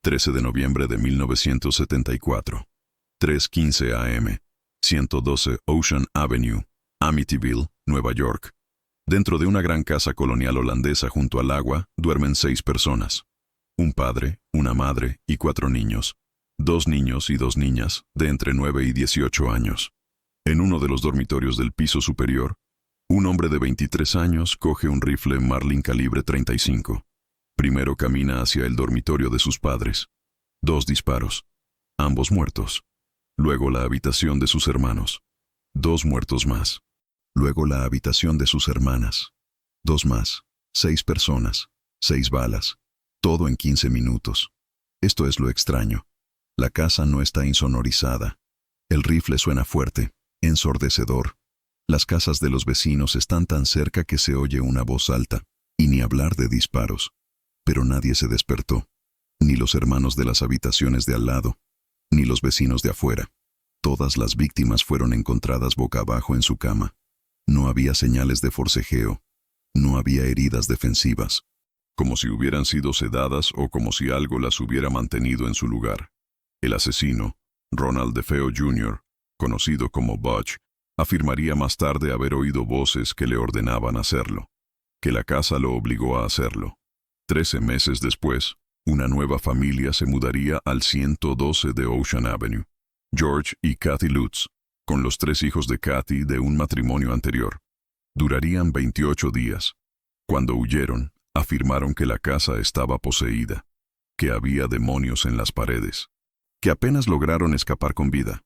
13 de noviembre de 1974. 3:15 a.m. 112 Ocean Avenue, Amityville, Nueva York. Dentro de una gran casa colonial holandesa junto al agua, duermen 6 personas. Un padre, una madre y 4 niños. 2 niños y 2 niñas, de entre 9 y 18 años. En uno de los dormitorios del piso superior, un hombre de 23 años coge un rifle Marlin calibre 35. Primero camina hacia el dormitorio de sus padres. 2 disparos. Ambos muertos. Luego la habitación de sus hermanos. 2 muertos más. Luego la habitación de sus hermanas. 2 más. 6 personas. 6 balas. Todo en 15 minutos. Esto es lo extraño. La casa no está insonorizada. El rifle suena fuerte, ensordecedor. Las casas de los vecinos están tan cerca que se oye una voz alta, y ni hablar de disparos. Pero nadie se despertó. Ni los hermanos de las habitaciones de al lado, ni los vecinos de afuera. Todas las víctimas fueron encontradas boca abajo en su cama. No había señales de forcejeo. No había heridas defensivas. Como si hubieran sido sedadas o como si algo las hubiera mantenido en su lugar. El asesino, Ronald DeFeo Jr., conocido como Butch, afirmaría más tarde haber oído voces que le ordenaban hacerlo, que la casa lo obligó a hacerlo. 13 meses después, una nueva familia se mudaría al 112 de Ocean Avenue. George y Kathy Lutz, con los 3 hijos de Kathy de un matrimonio anterior. Durarían 28 días. Cuando huyeron, afirmaron que la casa estaba poseída, que había demonios en las paredes, que apenas lograron escapar con vida.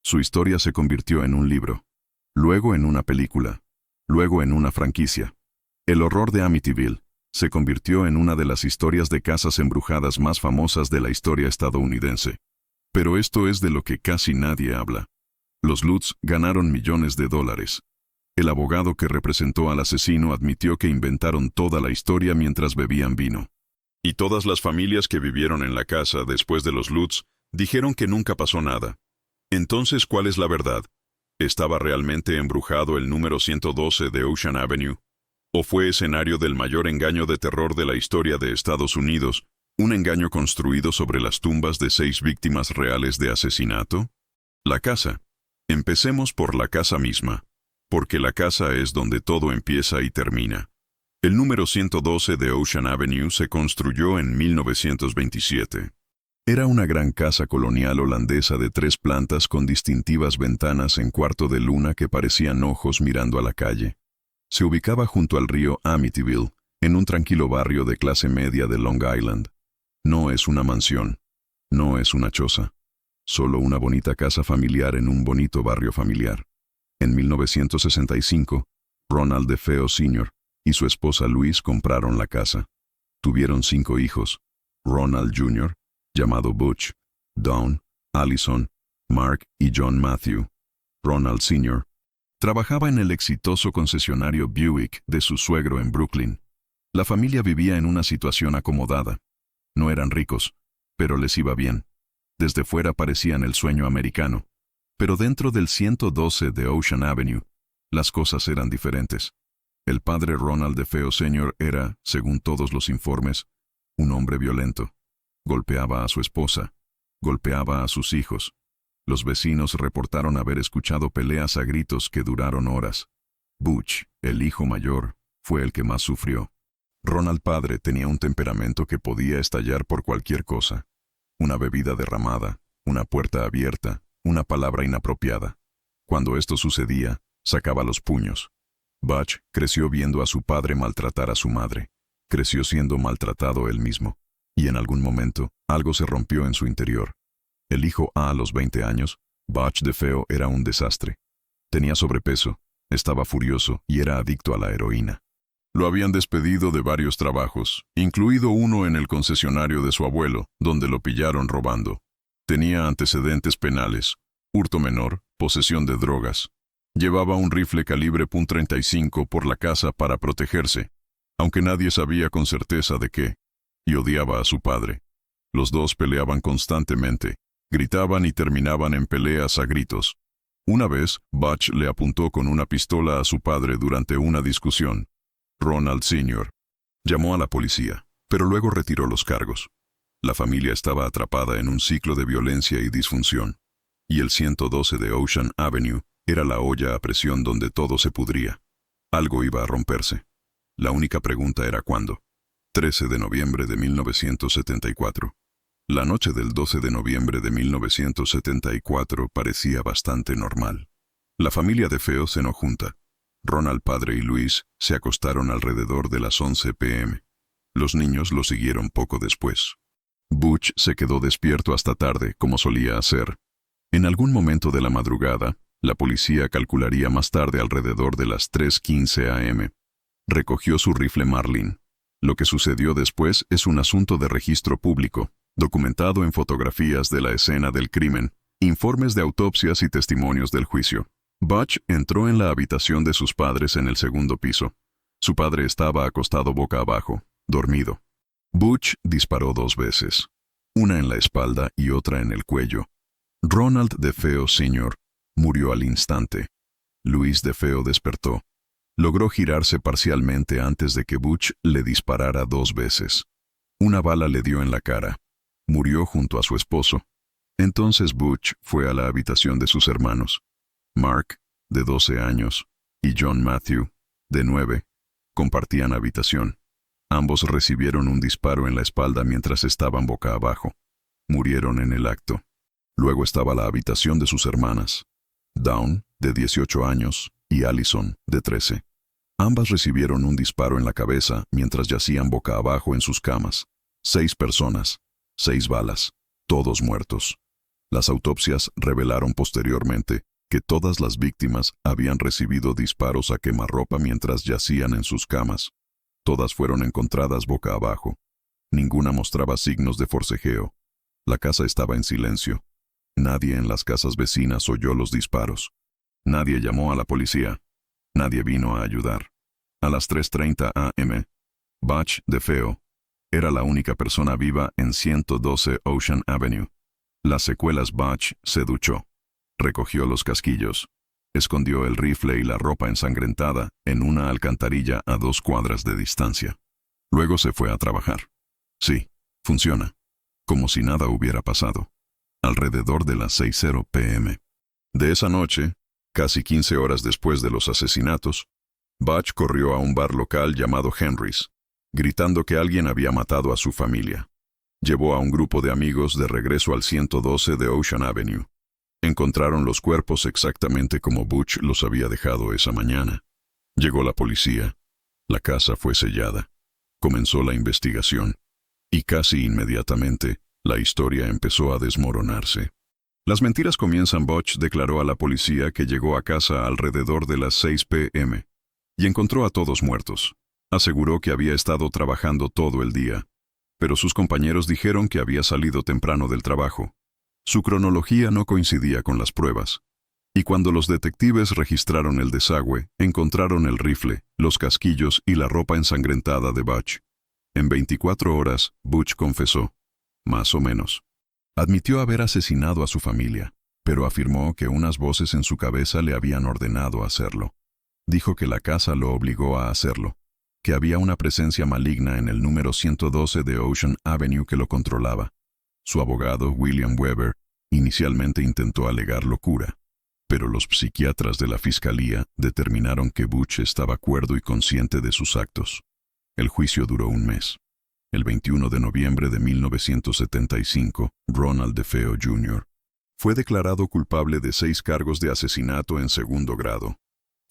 Su historia se convirtió en un libro, luego en una película, luego en una franquicia. El horror de Amityville se convirtió en una de las historias de casas embrujadas más famosas de la historia estadounidense. Pero esto es de lo que casi nadie habla. Los Lutz ganaron millones de dólares. El abogado que representó al asesino admitió que inventaron toda la historia mientras bebían vino. Y todas las familias que vivieron en la casa después de los Lutz dijeron que nunca pasó nada. Entonces, ¿cuál es la verdad? ¿Estaba realmente embrujado el número 112 de Ocean Avenue? ¿O fue escenario del mayor engaño de terror de la historia de Estados Unidos, un engaño construido sobre las tumbas de 6 víctimas reales de asesinato? La casa. Empecemos por la casa misma, porque la casa es donde todo empieza y termina. El número 112 de Ocean Avenue se construyó en 1927. Era una gran casa colonial holandesa de 3 plantas con distintivas ventanas en cuarto de luna que parecían ojos mirando a la calle. Se ubicaba junto al río Amityville, en un tranquilo barrio de clase media de Long Island. No es una mansión, no es una choza, solo una bonita casa familiar en un bonito barrio familiar. En 1965, Ronald DeFeo Sr. y su esposa Louise compraron la casa. Tuvieron 5 hijos: Ronald Jr., llamado Butch, Dawn, Allison, Mark y John Matthew. Ronald Sr. trabajaba en el exitoso concesionario Buick de su suegro en Brooklyn. La familia vivía en una situación acomodada. No eran ricos, pero les iba bien. Desde fuera parecían el sueño americano. Pero dentro del 112 de Ocean Avenue, las cosas eran diferentes. El padre Ronald DeFeo Sr. era, según todos los informes, un hombre violento. Golpeaba a su esposa, golpeaba a sus hijos. Los vecinos reportaron haber escuchado peleas a gritos que duraron horas. Butch, el hijo mayor, fue el que más sufrió. Ronald padre tenía un temperamento que podía estallar por cualquier cosa. Una bebida derramada, una puerta abierta, una palabra inapropiada. Cuando esto sucedía, sacaba los puños. Butch creció viendo a su padre maltratar a su madre. Creció siendo maltratado él mismo. Y en algún momento, algo se rompió en su interior. El hijo a los 20 años, Butch DeFeo era un desastre. Tenía sobrepeso, estaba furioso y era adicto a la heroína. Lo habían despedido de varios trabajos, incluido uno en el concesionario de su abuelo, donde lo pillaron robando. Tenía antecedentes penales: hurto menor, posesión de drogas. Llevaba un rifle calibre .35 por la casa para protegerse, aunque nadie sabía con certeza de qué, y odiaba a su padre. Los dos peleaban constantemente, gritaban y terminaban en peleas a gritos. Una vez, Butch le apuntó con una pistola a su padre durante una discusión. Ronald Sr. llamó a la policía, pero luego retiró los cargos. La familia estaba atrapada en un ciclo de violencia y disfunción. Y el 112 de Ocean Avenue era la olla a presión donde todo se pudría. Algo iba a romperse. La única pregunta era cuándo. 13 de noviembre de 1974. La noche del 12 de noviembre de 1974 parecía bastante normal. La familia DeFeo cenó junta. Ronald padre y Luis se acostaron alrededor de las 11 p.m. Los niños lo siguieron poco después. Butch se quedó despierto hasta tarde, como solía hacer. En algún momento de la madrugada, la policía calcularía más tarde alrededor de las 3:15 a.m. Recogió su rifle Marlin. Lo que sucedió después es un asunto de registro público, documentado en fotografías de la escena del crimen, informes de autopsias y testimonios del juicio. Butch entró en la habitación de sus padres en el segundo piso. Su padre estaba acostado boca abajo, dormido. Butch disparó 2 veces, una en la espalda y otra en el cuello. Ronald DeFeo Sr. murió al instante. Luis DeFeo despertó. Logró girarse parcialmente antes de que Butch le disparara 2 veces. Una bala le dio en la cara. Murió junto a su esposo. Entonces Butch fue a la habitación de sus hermanos. Mark, de 12 años, y John Matthew, de 9, compartían habitación. Ambos recibieron un disparo en la espalda mientras estaban boca abajo. Murieron en el acto. Luego estaba la habitación de sus hermanas, Dawn, de 18 años, y Allison, de 13. Ambas recibieron un disparo en la cabeza mientras yacían boca abajo en sus camas. 6 personas, 6 balas, todos muertos. Las autopsias revelaron posteriormente que todas las víctimas habían recibido disparos a quemarropa mientras yacían en sus camas. Todas fueron encontradas boca abajo. Ninguna mostraba signos de forcejeo. La casa estaba en silencio. Nadie en las casas vecinas oyó los disparos. Nadie llamó a la policía. Nadie vino a ayudar. A las 3:30 a.m., Butch DeFeo era la única persona viva en 112 Ocean Avenue. Las secuelas. Butch se duchó. Recogió los casquillos. Escondió el rifle y la ropa ensangrentada en una alcantarilla a 2 cuadras de distancia. Luego se fue a trabajar. Sí, funciona. Como si nada hubiera pasado. Alrededor de las 6:00 p.m. de esa noche, casi 15 horas después de los asesinatos, Butch corrió a un bar local llamado Henry's, gritando que alguien había matado a su familia. Llevó a un grupo de amigos de regreso al 112 de Ocean Avenue. Encontraron los cuerpos exactamente como Butch los había dejado esa mañana. Llegó la policía. La casa fue sellada. Comenzó la investigación. Y casi inmediatamente, la historia empezó a desmoronarse. Las mentiras comienzan. Butch declaró a la policía que llegó a casa alrededor de las 6 p.m. y encontró a todos muertos. Aseguró que había estado trabajando todo el día, pero sus compañeros dijeron que había salido temprano del trabajo. Su cronología no coincidía con las pruebas. Y cuando los detectives registraron el desagüe, encontraron el rifle, los casquillos y la ropa ensangrentada de Butch. En 24 horas, Butch confesó. Más o menos. Admitió haber asesinado a su familia, pero afirmó que unas voces en su cabeza le habían ordenado hacerlo. Dijo que la casa lo obligó a hacerlo, que había una presencia maligna en el número 112 de Ocean Avenue que lo controlaba. Su abogado, William Weber, inicialmente intentó alegar locura, pero los psiquiatras de la fiscalía determinaron que Butch estaba cuerdo y consciente de sus actos. El juicio duró un mes. El 21 de noviembre de 1975, Ronald DeFeo Jr. fue declarado culpable de 6 cargos de asesinato en segundo grado.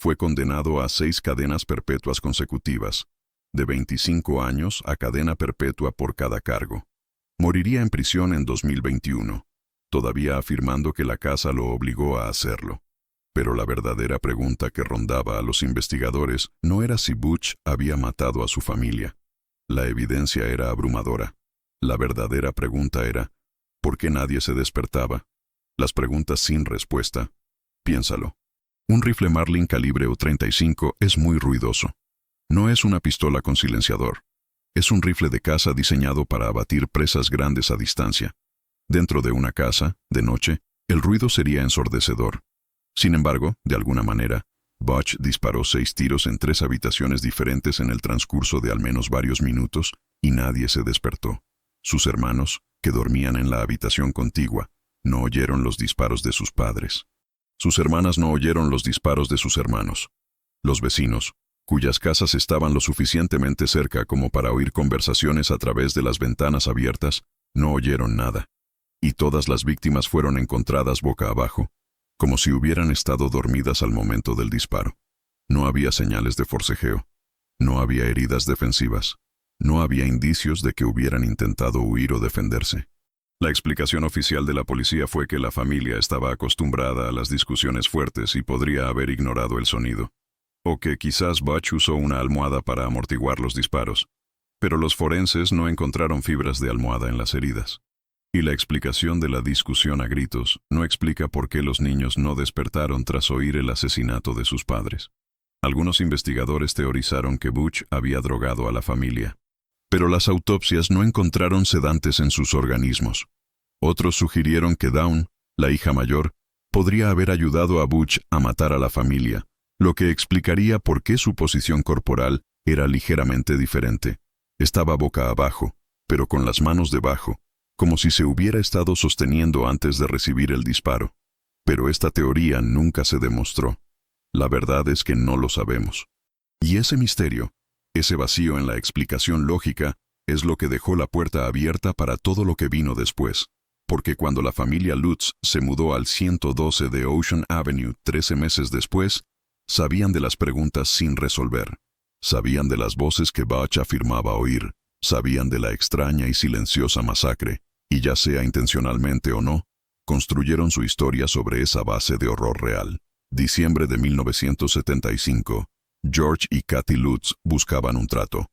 Fue condenado a 6 cadenas perpetuas consecutivas, de 25 años a cadena perpetua por cada cargo. Moriría en prisión en 2021, todavía afirmando que la casa lo obligó a hacerlo. Pero la verdadera pregunta que rondaba a los investigadores no era si Butch había matado a su familia. La evidencia era abrumadora. La verdadera pregunta era, ¿por qué nadie se despertaba? Las preguntas sin respuesta. Piénsalo. Un rifle Marlin calibre .35 es muy ruidoso. No es una pistola con silenciador. Es un rifle de caza diseñado para abatir presas grandes a distancia. Dentro de una casa, de noche, el ruido sería ensordecedor. Sin embargo, de alguna manera, Butch disparó 6 tiros en 3 habitaciones diferentes en el transcurso de al menos varios minutos, y nadie se despertó. Sus hermanos, que dormían en la habitación contigua, no oyeron los disparos de sus padres. Sus hermanas no oyeron los disparos de sus hermanos. Los vecinos, cuyas casas estaban lo suficientemente cerca como para oír conversaciones a través de las ventanas abiertas, no oyeron nada. Y todas las víctimas fueron encontradas boca abajo, como si hubieran estado dormidas al momento del disparo. No había señales de forcejeo. No había heridas defensivas. No había indicios de que hubieran intentado huir o defenderse. La explicación oficial de la policía fue que la familia estaba acostumbrada a las discusiones fuertes y podría haber ignorado el sonido. O que quizás Butch usó una almohada para amortiguar los disparos. Pero los forenses no encontraron fibras de almohada en las heridas. Y la explicación de la discusión a gritos no explica por qué los niños no despertaron tras oír el asesinato de sus padres. Algunos investigadores teorizaron que Butch había drogado a la familia. Pero las autopsias no encontraron sedantes en sus organismos. Otros sugirieron que Dawn, la hija mayor, podría haber ayudado a Butch a matar a la familia, lo que explicaría por qué su posición corporal era ligeramente diferente. Estaba boca abajo, pero con las manos debajo, como si se hubiera estado sosteniendo antes de recibir el disparo. Pero esta teoría nunca se demostró. La verdad es que no lo sabemos. Y ese misterio, ese vacío en la explicación lógica, es lo que dejó la puerta abierta para todo lo que vino después. Porque cuando la familia Lutz se mudó al 112 de Ocean Avenue 13 meses después, sabían de las preguntas sin resolver. Sabían de las voces que Butch afirmaba oír. Sabían de la extraña y silenciosa masacre, y ya sea intencionalmente o no, construyeron su historia sobre esa base de horror real. Diciembre de 1975. George y Kathy Lutz buscaban un trato.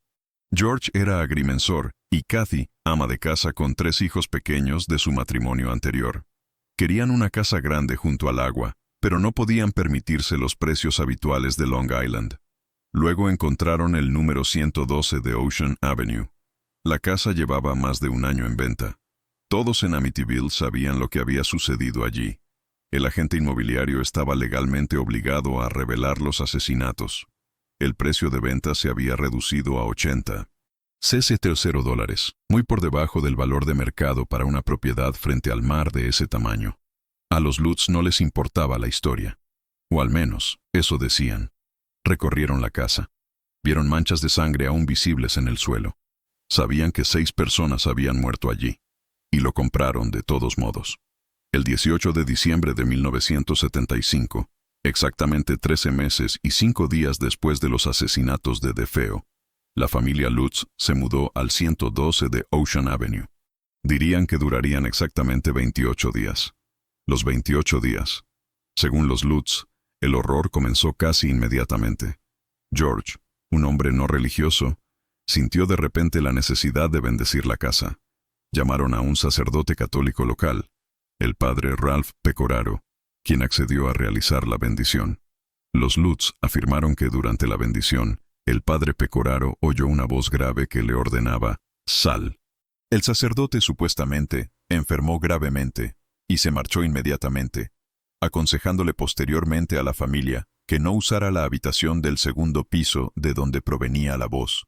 George era agrimensor y Kathy, ama de casa con 3 hijos pequeños de su matrimonio anterior. Querían una casa grande junto al agua, pero no podían permitirse los precios habituales de Long Island. Luego encontraron el número 112 de Ocean Avenue. La casa llevaba más de un año en venta. Todos en Amityville sabían lo que había sucedido allí. El agente inmobiliario estaba legalmente obligado a revelar los asesinatos. El precio de venta se había reducido a $80,000, muy por debajo del valor de mercado para una propiedad frente al mar de ese tamaño. A los Lutz no les importaba la historia. O al menos, eso decían. Recorrieron la casa. Vieron manchas de sangre aún visibles en el suelo. Sabían que 6 personas habían muerto allí. Y lo compraron de todos modos. El 18 de diciembre de 1975, exactamente 13 meses y 5 días después de los asesinatos de DeFeo, la familia Lutz se mudó al 112 de Ocean Avenue. Dirían que durarían exactamente 28 días. Los 28 días. Según los Lutz, el horror comenzó casi inmediatamente. George, un hombre no religioso, sintió de repente la necesidad de bendecir la casa. Llamaron a un sacerdote católico local, el padre Ralph Pecoraro, quien accedió a realizar la bendición. Los Lutz afirmaron que durante la bendición, el padre Pecoraro oyó una voz grave que le ordenaba, «Sal». El sacerdote supuestamente enfermó gravemente y se marchó inmediatamente, aconsejándole posteriormente a la familia que no usara la habitación del segundo piso de donde provenía la voz,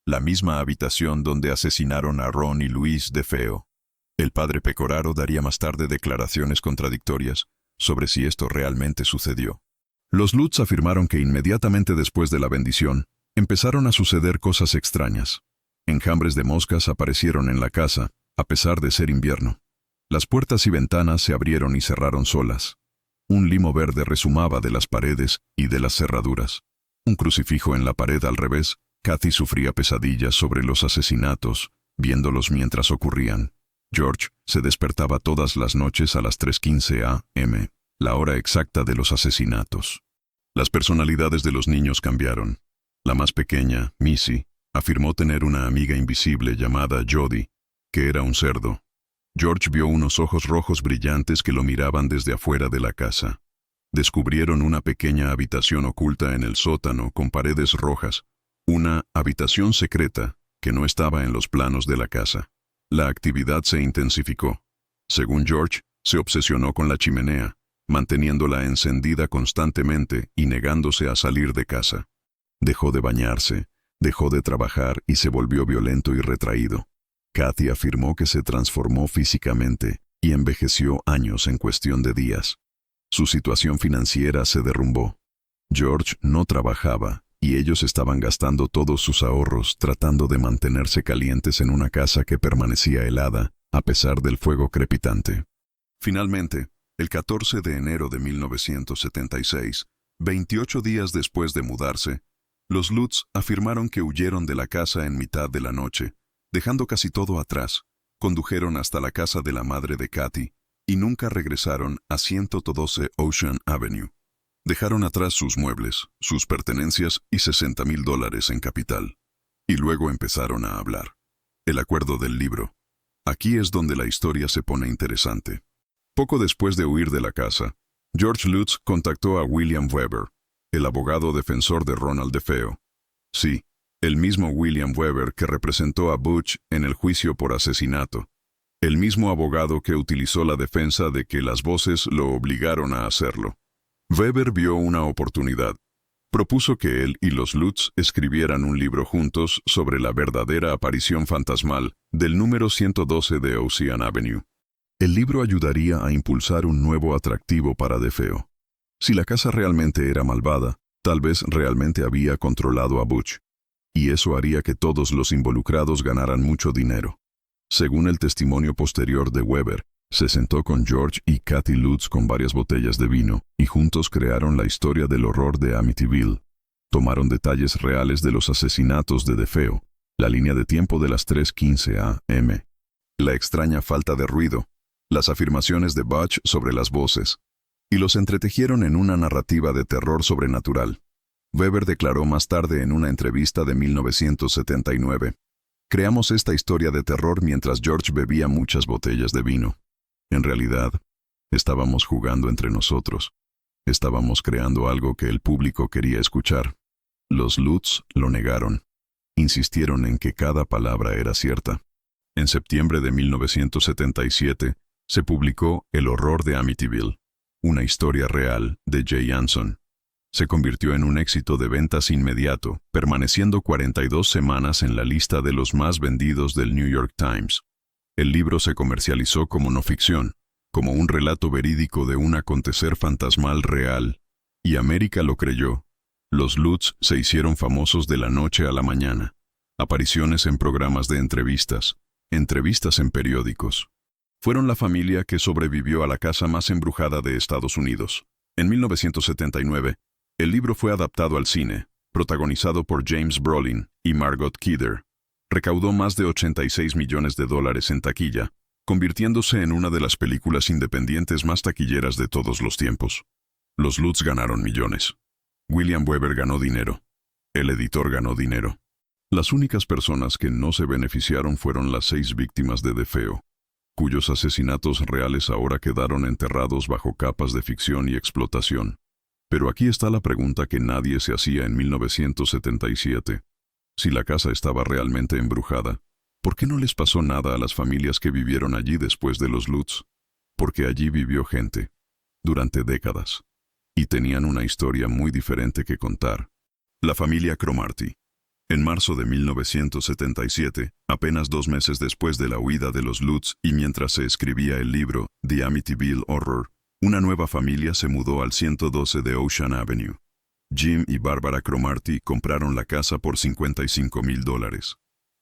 la misma habitación donde asesinaron a Ron y Luis DeFeo. El padre Pecoraro daría más tarde declaraciones contradictorias sobre si esto realmente sucedió. Los Lutz afirmaron que inmediatamente después de la bendición, empezaron a suceder cosas extrañas. Enjambres de moscas aparecieron en la casa, a pesar de ser invierno. Las puertas y ventanas se abrieron y cerraron solas. Un limo verde resumaba de las paredes y de las cerraduras. Un crucifijo en la pared al revés. Kathy sufría pesadillas sobre los asesinatos, viéndolos mientras ocurrían. George se despertaba todas las noches a las 3:15 a.m., la hora exacta de los asesinatos. Las personalidades de los niños cambiaron. La más pequeña, Missy, afirmó tener una amiga invisible llamada Jody, que era un cerdo. George vio unos ojos rojos brillantes que lo miraban desde afuera de la casa. Descubrieron una pequeña habitación oculta en el sótano con paredes rojas, una habitación secreta que no estaba en los planos de la casa. La actividad se intensificó. Según George, se obsesionó con la chimenea, manteniéndola encendida constantemente y negándose a salir de casa. Dejó de bañarse, dejó de trabajar y se volvió violento y retraído. Kathy afirmó que se transformó físicamente y envejeció años en cuestión de días. Su situación financiera se derrumbó. George no trabajaba y ellos estaban gastando todos sus ahorros tratando de mantenerse calientes en una casa que permanecía helada a pesar del fuego crepitante. Finalmente, el 14 de enero de 1976, 28 días después de mudarse, los Lutz afirmaron que huyeron de la casa en mitad de la noche, dejando casi todo atrás. Condujeron hasta la casa de la madre de Kathy y nunca regresaron a 112 Ocean Avenue. Dejaron atrás sus muebles, sus pertenencias y $60,000 en capital. Y luego empezaron a hablar. El acuerdo del libro. Aquí es donde la historia se pone interesante. Poco después de huir de la casa, George Lutz contactó a William Weber, el abogado defensor de Ronald DeFeo. Sí, el mismo William Weber que representó a Butch en el juicio por asesinato. El mismo abogado que utilizó la defensa de que las voces lo obligaron a hacerlo. Weber vio una oportunidad. Propuso que él y los Lutz escribieran un libro juntos sobre la verdadera aparición fantasmal del número 112 de Ocean Avenue. El libro ayudaría a impulsar un nuevo atractivo para DeFeo. Si la casa realmente era malvada, tal vez realmente había controlado a Butch. Y eso haría que todos los involucrados ganaran mucho dinero. Según el testimonio posterior de Weber, se sentó con George y Kathy Lutz con varias botellas de vino y juntos crearon la historia del horror de Amityville. Tomaron detalles reales de los asesinatos de DeFeo, la línea de tiempo de las 3:15 a.m., la extraña falta de ruido, las afirmaciones de Butch sobre las voces, y los entretejieron en una narrativa de terror sobrenatural. Weber declaró más tarde en una entrevista de 1979, «Creamos esta historia de terror mientras George bebía muchas botellas de vino. En realidad, estábamos jugando entre nosotros. Estábamos creando algo que el público quería escuchar». Los Lutz lo negaron. Insistieron en que cada palabra era cierta. En septiembre de 1977, se publicó El horror de Amityville, una historia real de Jay Anson. Se convirtió en un éxito de ventas inmediato, permaneciendo 42 semanas en la lista de los más vendidos del New York Times. El libro se comercializó como no ficción, como un relato verídico de un acontecer fantasmal real, y América lo creyó. Los Lutz se hicieron famosos de la noche a la mañana. Apariciones en programas de entrevistas en periódicos. Fueron la familia que sobrevivió a la casa más embrujada de Estados Unidos. En 1979, el libro fue adaptado al cine, protagonizado por James Brolin y Margot Kidder. Recaudó más de $86 millones en taquilla, convirtiéndose en una de las películas independientes más taquilleras de todos los tiempos. Los Lutz ganaron millones. William Weber ganó dinero. El editor ganó dinero. Las únicas personas que no se beneficiaron fueron las 6 víctimas de DeFeo, cuyos asesinatos reales ahora quedaron enterrados bajo capas de ficción y explotación. Pero aquí está la pregunta que nadie se hacía en 1977. Si la casa estaba realmente embrujada, ¿por qué no les pasó nada a las familias que vivieron allí después de los Lutz? Porque allí vivió gente, durante décadas, y tenían una historia muy diferente que contar. La familia Cromartie. En marzo de 1977, apenas 2 meses después de la huida de los Lutz y mientras se escribía el libro The Amityville Horror, una nueva familia se mudó al 112 de Ocean Avenue. Jim y Barbara Cromartie compraron la casa por $55,000.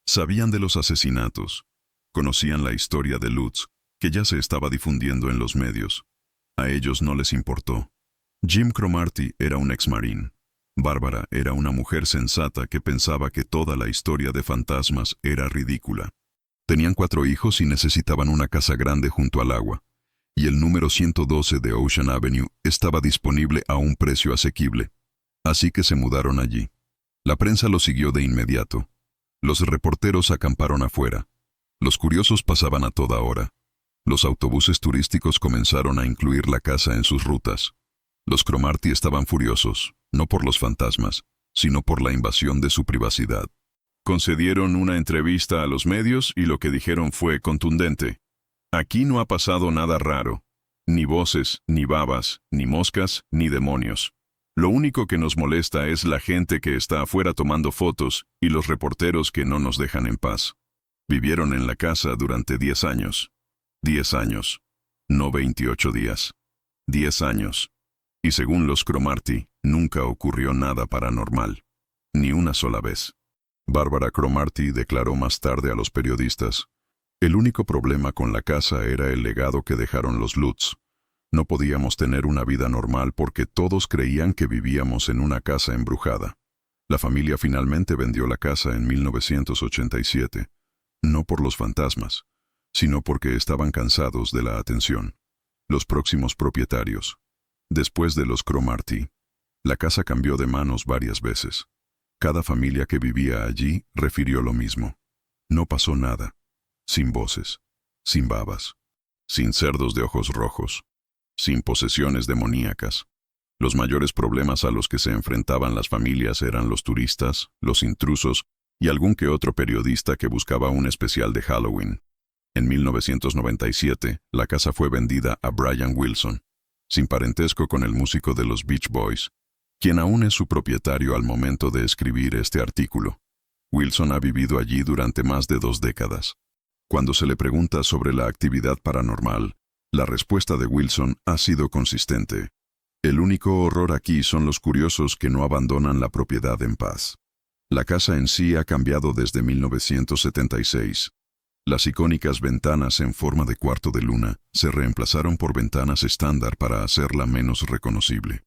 Sabían de los asesinatos. Conocían la historia de Lutz, que ya se estaba difundiendo en los medios. A ellos no les importó. Jim Cromartie era un ex-marín. Bárbara era una mujer sensata que pensaba que toda la historia de fantasmas era ridícula. Tenían 4 hijos y necesitaban una casa grande junto al agua. Y el número 112 de Ocean Avenue estaba disponible a un precio asequible. Así que se mudaron allí. La prensa lo siguió de inmediato. Los reporteros acamparon afuera. Los curiosos pasaban a toda hora. Los autobuses turísticos comenzaron a incluir la casa en sus rutas. Los Cromartie estaban furiosos, no por los fantasmas, sino por la invasión de su privacidad. Concedieron una entrevista a los medios y lo que dijeron fue contundente. Aquí no ha pasado nada raro. Ni voces, ni babas, ni moscas, ni demonios. Lo único que nos molesta es la gente que está afuera tomando fotos y los reporteros que no nos dejan en paz. Vivieron en la casa durante 10 años. 10 años. No 28 días. 10 años. Y según los Cromarty, nunca ocurrió nada paranormal. Ni una sola vez. Barbara Cromarty declaró más tarde a los periodistas: el único problema con la casa era el legado que dejaron los Lutz. No podíamos tener una vida normal porque todos creían que vivíamos en una casa embrujada. La familia finalmente vendió la casa en 1987, no por los fantasmas, sino porque estaban cansados de la atención. Los próximos propietarios. Después de los Cromarty, la casa cambió de manos varias veces. Cada familia que vivía allí refirió lo mismo. No pasó nada. Sin voces, sin babas, sin cerdos de ojos rojos, sin posesiones demoníacas. Los mayores problemas a los que se enfrentaban las familias eran los turistas, los intrusos y algún que otro periodista que buscaba un especial de Halloween. En 1997, la casa fue vendida a Brian Wilson, sin parentesco con el músico de los Beach Boys, quien aún es su propietario al momento de escribir este artículo. Wilson ha vivido allí durante más de 2 décadas. Cuando se le pregunta sobre la actividad paranormal, la respuesta de Wilson ha sido consistente. El único horror aquí son los curiosos que no abandonan la propiedad en paz. La casa en sí ha cambiado desde 1976. Las icónicas ventanas en forma de cuarto de luna se reemplazaron por ventanas estándar para hacerla menos reconocible.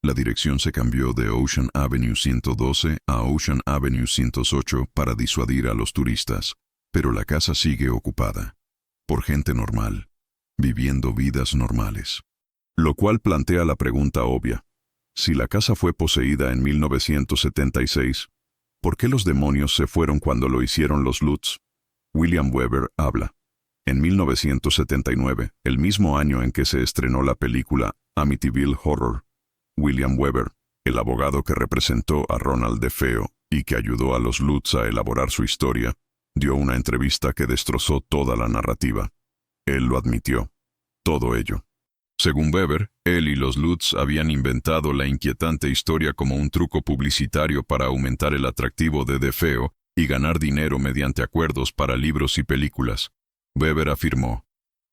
La dirección se cambió de Ocean Avenue 112 a Ocean Avenue 108 para disuadir a los turistas, pero la casa sigue ocupada por gente normal, viviendo vidas normales. Lo cual plantea la pregunta obvia: si la casa fue poseída en 1976, ¿por qué los demonios se fueron cuando lo hicieron los Lutz? William Weber habla. En 1979, el mismo año en que se estrenó la película Amityville Horror, William Weber, el abogado que representó a Ronald DeFeo y que ayudó a los Lutz a elaborar su historia, dio una entrevista que destrozó toda la narrativa. Él lo admitió. Todo ello. Según Weber, él y los Lutz habían inventado la inquietante historia como un truco publicitario para aumentar el atractivo de DeFeo y ganar dinero mediante acuerdos para libros y películas. Weber afirmó: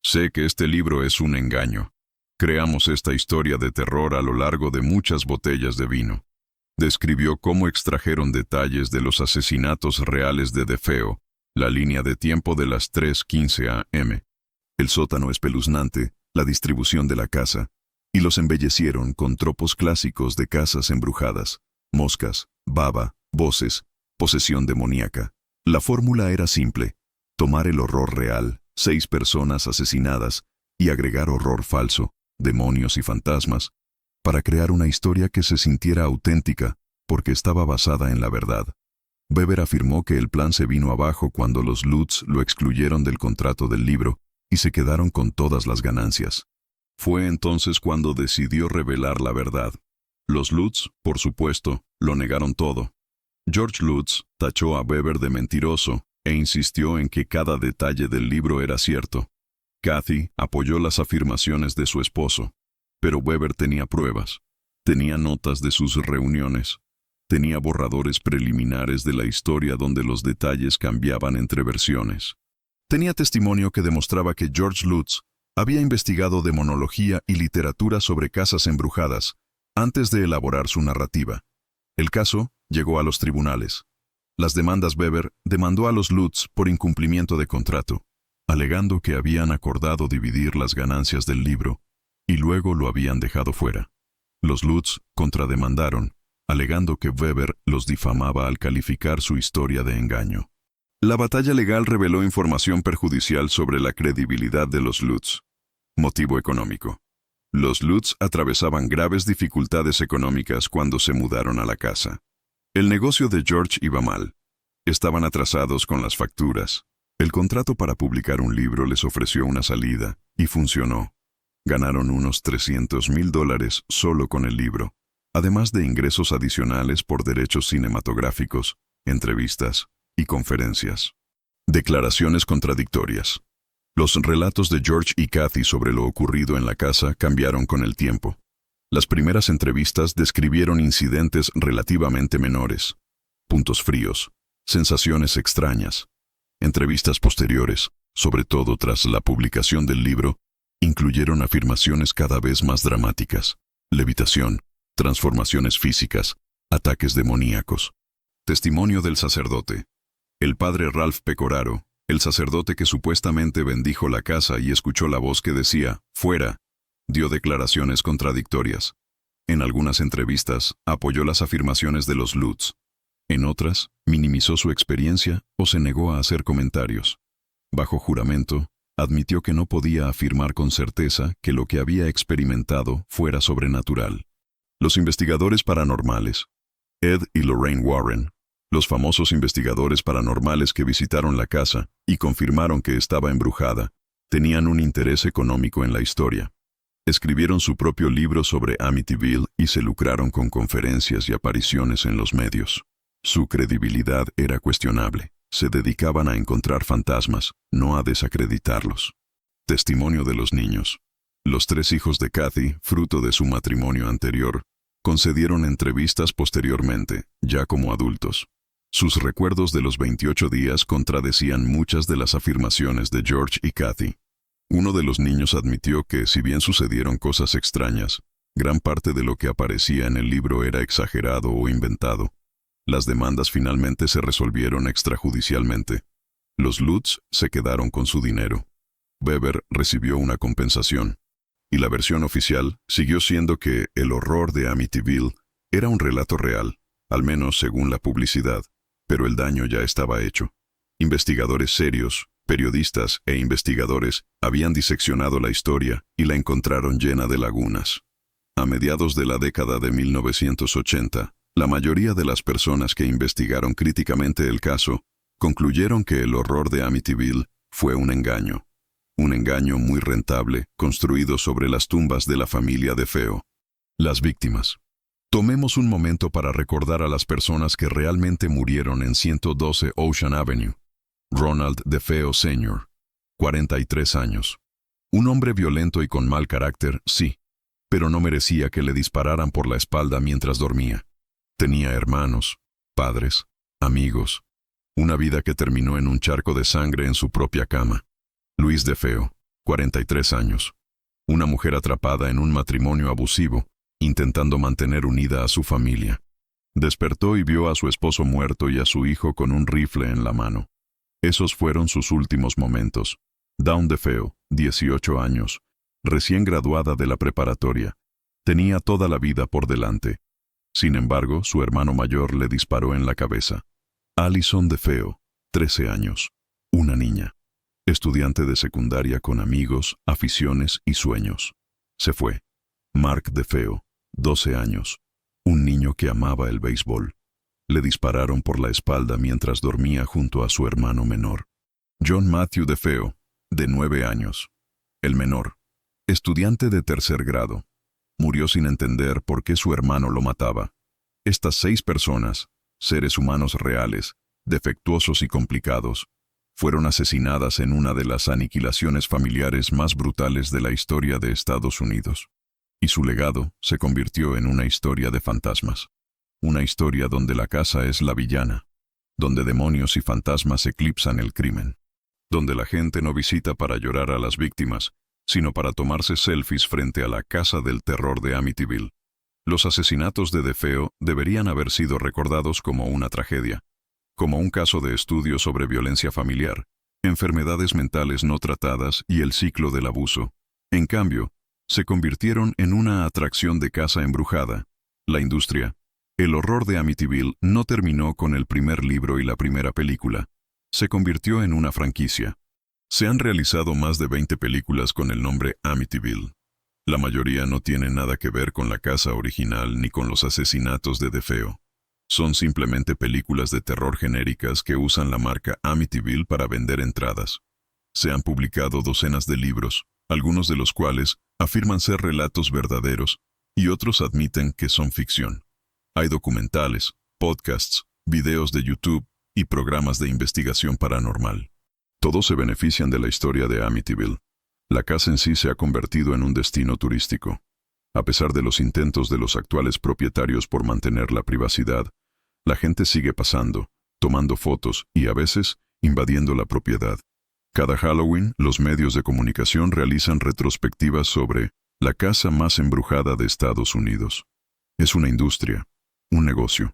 sé que este libro es un engaño. Creamos esta historia de terror a lo largo de muchas botellas de vino. Describió cómo extrajeron detalles de los asesinatos reales de DeFeo, la línea de tiempo de las 3:15 a.m., el sótano espeluznante, la distribución de la casa, y los embellecieron con tropos clásicos de casas embrujadas: moscas, baba, voces, posesión demoníaca. La fórmula era simple: tomar el horror real, 6 personas asesinadas, y agregar horror falso, demonios y fantasmas, para crear una historia que se sintiera auténtica, porque estaba basada en la verdad. Weber afirmó que el plan se vino abajo cuando los Lutz lo excluyeron del contrato del libro y se quedaron con todas las ganancias. Fue entonces cuando decidió revelar la verdad. Los Lutz, por supuesto, lo negaron todo. George Lutz tachó a Weber de mentiroso e insistió en que cada detalle del libro era cierto. Kathy apoyó las afirmaciones de su esposo, pero Weber tenía pruebas. Tenía notas de sus reuniones. Tenía borradores preliminares de la historia donde los detalles cambiaban entre versiones. Tenía testimonio que demostraba que George Lutz había investigado demonología y literatura sobre casas embrujadas antes de elaborar su narrativa. El caso llegó a los tribunales. Las demandas Weber demandó a los Lutz por incumplimiento de contrato, alegando que habían acordado dividir las ganancias del libro y luego lo habían dejado fuera. Los Lutz contrademandaron, alegando que Weber los difamaba al calificar su historia de engaño. La batalla legal reveló información perjudicial sobre la credibilidad de los Lutz. Motivo económico. Los Lutz atravesaban graves dificultades económicas cuando se mudaron a la casa. El negocio de George iba mal. Estaban atrasados con las facturas. El contrato para publicar un libro les ofreció una salida, y funcionó. Ganaron unos $300,000 solo con el libro, además de ingresos adicionales por derechos cinematográficos, entrevistas y conferencias. Declaraciones contradictorias. Los relatos de George y Kathy sobre lo ocurrido en la casa cambiaron con el tiempo. Las primeras entrevistas describieron incidentes relativamente menores, puntos fríos, sensaciones extrañas. Entrevistas posteriores, sobre todo tras la publicación del libro, incluyeron afirmaciones cada vez más dramáticas: levitación, transformaciones físicas, ataques demoníacos. Testimonio del sacerdote. El padre Ralph Pecoraro, el sacerdote que supuestamente bendijo la casa y escuchó la voz que decía «fuera», dio declaraciones contradictorias. En algunas entrevistas apoyó las afirmaciones de los Lutz. En otras, minimizó su experiencia o se negó a hacer comentarios. Bajo juramento, admitió que no podía afirmar con certeza que lo que había experimentado fuera sobrenatural. Los investigadores paranormales, Ed y Lorraine Warren, los famosos investigadores paranormales que visitaron la casa y confirmaron que estaba embrujada, tenían un interés económico en la historia. Escribieron su propio libro sobre Amityville y se lucraron con conferencias y apariciones en los medios. Su credibilidad era cuestionable. Se dedicaban a encontrar fantasmas, no a desacreditarlos. Testimonio de los niños. Los 3 hijos de Kathy, fruto de su matrimonio anterior, concedieron entrevistas posteriormente, ya como adultos. Sus recuerdos de los 28 días contradecían muchas de las afirmaciones de George y Kathy. Uno de los niños admitió que, si bien sucedieron cosas extrañas, gran parte de lo que aparecía en el libro era exagerado o inventado. Las demandas finalmente se resolvieron extrajudicialmente. Los Lutz se quedaron con su dinero. Weber recibió una compensación. Y la versión oficial siguió siendo que el horror de Amityville era un relato real, al menos según la publicidad, pero el daño ya estaba hecho. Investigadores serios, periodistas e investigadores habían diseccionado la historia y la encontraron llena de lagunas. A mediados de la década de 1980, la mayoría de las personas que investigaron críticamente el caso concluyeron que el horror de Amityville fue un engaño muy rentable, construido sobre las tumbas de la familia DeFeo. Las víctimas. Tomemos un momento para recordar a las personas que realmente murieron en 112 Ocean Avenue. Ronald DeFeo Sr., 43 años. Un hombre violento y con mal carácter, sí, pero no merecía que le dispararan por la espalda mientras dormía. Tenía hermanos, padres, amigos, una vida que terminó en un charco de sangre en su propia cama. Luis DeFeo, 43 años. Una mujer atrapada en un matrimonio abusivo, intentando mantener unida a su familia. Despertó y vio a su esposo muerto y a su hijo con un rifle en la mano. Esos fueron sus últimos momentos. Dawn DeFeo, 18 años, recién graduada de la preparatoria. Tenía toda la vida por delante. Sin embargo, su hermano mayor le disparó en la cabeza. Allison DeFeo, 13 años. Una niña. Estudiante de secundaria con amigos, aficiones y sueños. Se fue. Mark DeFeo, 12 años. Un niño que amaba el béisbol. Le dispararon por la espalda mientras dormía junto a su hermano menor. John Matthew DeFeo, de 9 años. El menor. Estudiante de 3er grado. Murió sin entender por qué su hermano lo mataba. Estas 6 personas, seres humanos reales, defectuosos y complicados, fueron asesinadas en una de las aniquilaciones familiares más brutales de la historia de Estados Unidos. Y su legado se convirtió en una historia de fantasmas. Una historia donde la casa es la villana, donde demonios y fantasmas eclipsan el crimen, donde la gente no visita para llorar a las víctimas, sino para tomarse selfies frente a la casa del terror de Amityville. Los asesinatos de DeFeo deberían haber sido recordados como una tragedia, como un caso de estudio sobre violencia familiar, enfermedades mentales no tratadas y el ciclo del abuso. En cambio, se convirtieron en una atracción de casa embrujada. La industria. El horror de Amityville no terminó con el primer libro y la primera película. Se convirtió en una franquicia. Se han realizado más de 20 películas con el nombre Amityville. La mayoría no tiene nada que ver con la casa original ni con los asesinatos de DeFeo. Son simplemente películas de terror genéricas que usan la marca Amityville para vender entradas. Se han publicado docenas de libros, algunos de los cuales afirman ser relatos verdaderos y otros admiten que son ficción. Hay documentales, podcasts, videos de YouTube y programas de investigación paranormal. Todos se benefician de la historia de Amityville. La casa en sí se ha convertido en un destino turístico. A pesar de los intentos de los actuales propietarios por mantener la privacidad, la gente sigue pasando, tomando fotos y a veces invadiendo la propiedad. Cada Halloween, los medios de comunicación realizan retrospectivas sobre la casa más embrujada de Estados Unidos. Es una industria, un negocio,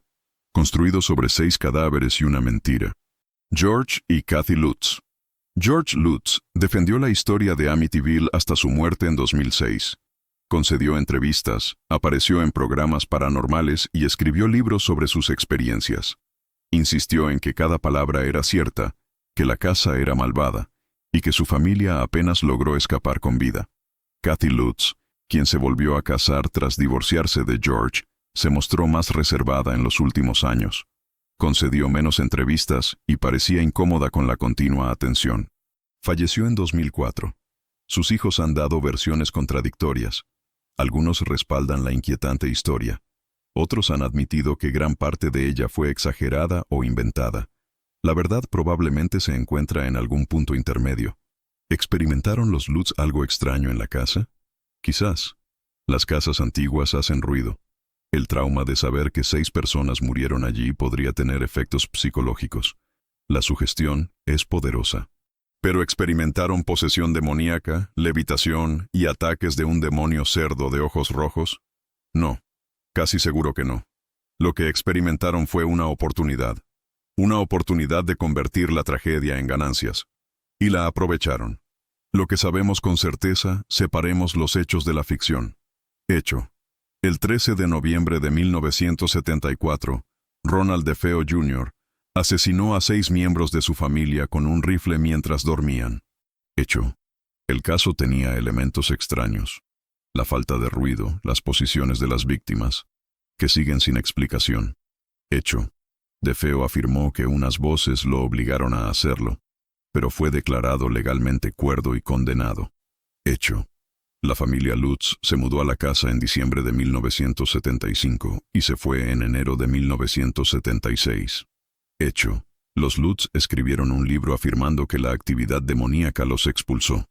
construido sobre 6 cadáveres y una mentira. George y Kathy Lutz. George Lutz defendió la historia de Amityville hasta su muerte en 2006. Concedió entrevistas, apareció en programas paranormales y escribió libros sobre sus experiencias. Insistió en que cada palabra era cierta, que la casa era malvada, y que su familia apenas logró escapar con vida. Kathy Lutz, quien se volvió a casar tras divorciarse de George, se mostró más reservada en los últimos años. Concedió menos entrevistas y parecía incómoda con la continua atención. Falleció en 2004. Sus hijos han dado versiones contradictorias. Algunos respaldan la inquietante historia. Otros han admitido que gran parte de ella fue exagerada o inventada. La verdad probablemente se encuentra en algún punto intermedio. ¿Experimentaron los Lutz algo extraño en la casa? Quizás. Las casas antiguas hacen ruido. El trauma de saber que 6 personas murieron allí podría tener efectos psicológicos. La sugestión es poderosa. ¿Pero experimentaron posesión demoníaca, levitación y ataques de un demonio cerdo de ojos rojos? No, casi seguro que no. Lo que experimentaron fue una oportunidad de convertir la tragedia en ganancias. Y la aprovecharon. Lo que sabemos con certeza, separemos los hechos de la ficción. Hecho. El 13 de noviembre de 1974, Ronald DeFeo Jr. asesinó a 6 miembros de su familia con un rifle mientras dormían. Hecho. El caso tenía elementos extraños. La falta de ruido, las posiciones de las víctimas, que siguen sin explicación. Hecho. DeFeo afirmó que unas voces lo obligaron a hacerlo, pero fue declarado legalmente cuerdo y condenado. Hecho. La familia Lutz se mudó a la casa en diciembre de 1975 y se fue en enero de 1976. Hecho. Los Lutz escribieron un libro afirmando que la actividad demoníaca los expulsó.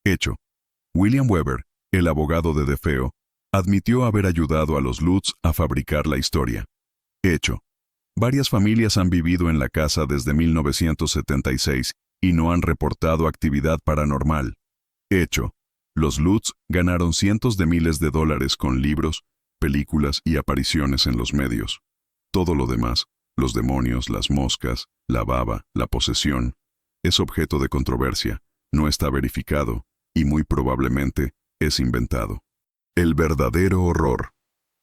Hecho. William Weber, el abogado de DeFeo, admitió haber ayudado a los Lutz a fabricar la historia. Hecho. Varias familias han vivido en la casa desde 1976 y no han reportado actividad paranormal. Hecho. Los Lutz ganaron cientos de miles de dólares con libros, películas y apariciones en los medios. Todo lo demás, los demonios, las moscas, la baba, la posesión, es objeto de controversia, no está verificado y muy probablemente es inventado. El verdadero horror.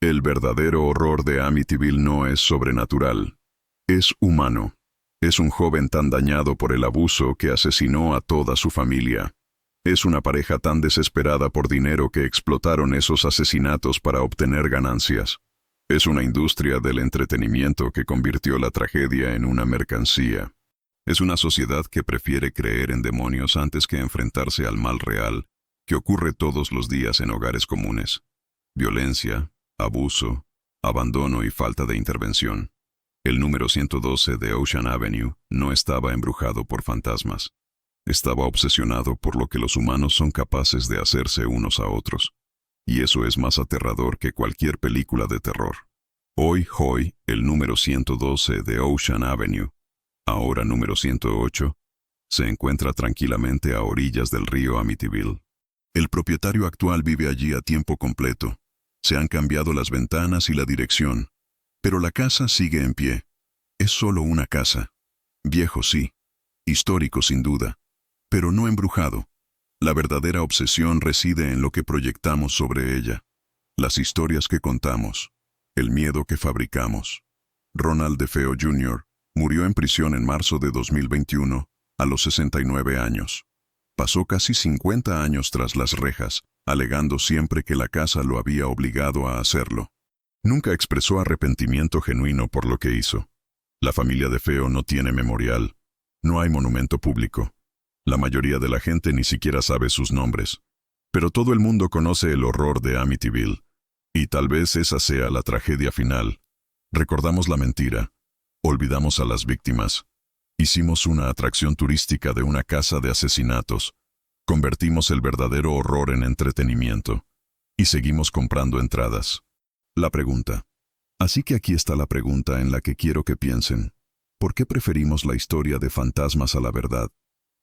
El verdadero horror de Amityville no es sobrenatural. Es humano. Es un joven tan dañado por el abuso que asesinó a toda su familia. Es una pareja tan desesperada por dinero que explotaron esos asesinatos para obtener ganancias. Es una industria del entretenimiento que convirtió la tragedia en una mercancía. Es una sociedad que prefiere creer en demonios antes que enfrentarse al mal real, que ocurre todos los días en hogares comunes. Violencia, abuso, abandono y falta de intervención. El número 112 de Ocean Avenue no estaba embrujado por fantasmas. Estaba obsesionado por lo que los humanos son capaces de hacerse unos a otros. Y eso es más aterrador que cualquier película de terror. Hoy, el número 112 de Ocean Avenue, ahora número 108, se encuentra tranquilamente a orillas del río Amityville. El propietario actual vive allí a tiempo completo. Se han cambiado las ventanas y la dirección, pero la casa sigue en pie. Es solo una casa. Viejo sí, histórico sin duda, pero no embrujado. La verdadera obsesión reside en lo que proyectamos sobre ella, las historias que contamos, el miedo que fabricamos. Ronald DeFeo Jr. murió en prisión en marzo de 2021, a los 69 años. Pasó casi 50 años tras las rejas, alegando siempre que la casa lo había obligado a hacerlo. Nunca expresó arrepentimiento genuino por lo que hizo. La familia DeFeo no tiene memorial. No hay monumento público. La mayoría de la gente ni siquiera sabe sus nombres. Pero todo el mundo conoce el horror de Amityville. Y tal vez esa sea la tragedia final. Recordamos la mentira. Olvidamos a las víctimas. Hicimos una atracción turística de una casa de asesinatos. Convertimos el verdadero horror en entretenimiento. Y seguimos comprando entradas. La pregunta. Así que aquí está la pregunta en la que quiero que piensen. ¿Por qué preferimos la historia de fantasmas a la verdad?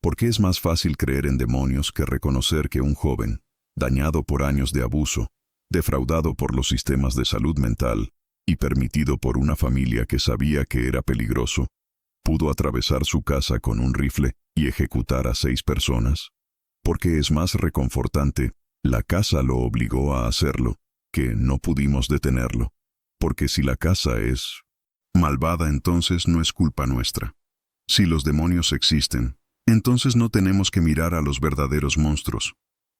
¿Por qué es más fácil creer en demonios que reconocer que un joven, dañado por años de abuso, defraudado por los sistemas de salud mental y permitido por una familia que sabía que era peligroso, pudo atravesar su casa con un rifle y ejecutar a 6 personas? ¿Por qué es más reconfortante, la casa lo obligó a hacerlo, que no pudimos detenerlo? Porque si la casa es malvada, entonces no es culpa nuestra. Si los demonios existen, entonces no tenemos que mirar a los verdaderos monstruos.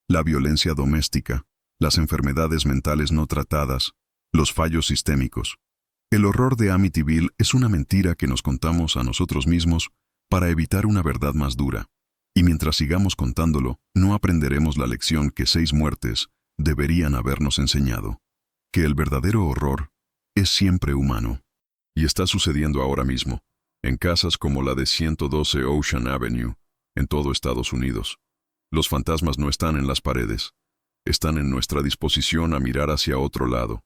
La violencia doméstica, las enfermedades mentales no tratadas, los fallos sistémicos. El horror de Amityville es una mentira que nos contamos a nosotros mismos para evitar una verdad más dura. Y mientras sigamos contándolo, no aprenderemos la lección que 6 muertes deberían habernos enseñado. Que el verdadero horror es siempre humano. Y está sucediendo ahora mismo, en casas como la de 112 Ocean Avenue, en todo Estados Unidos. Los fantasmas no están en las paredes, están en nuestra disposición a mirar hacia otro lado.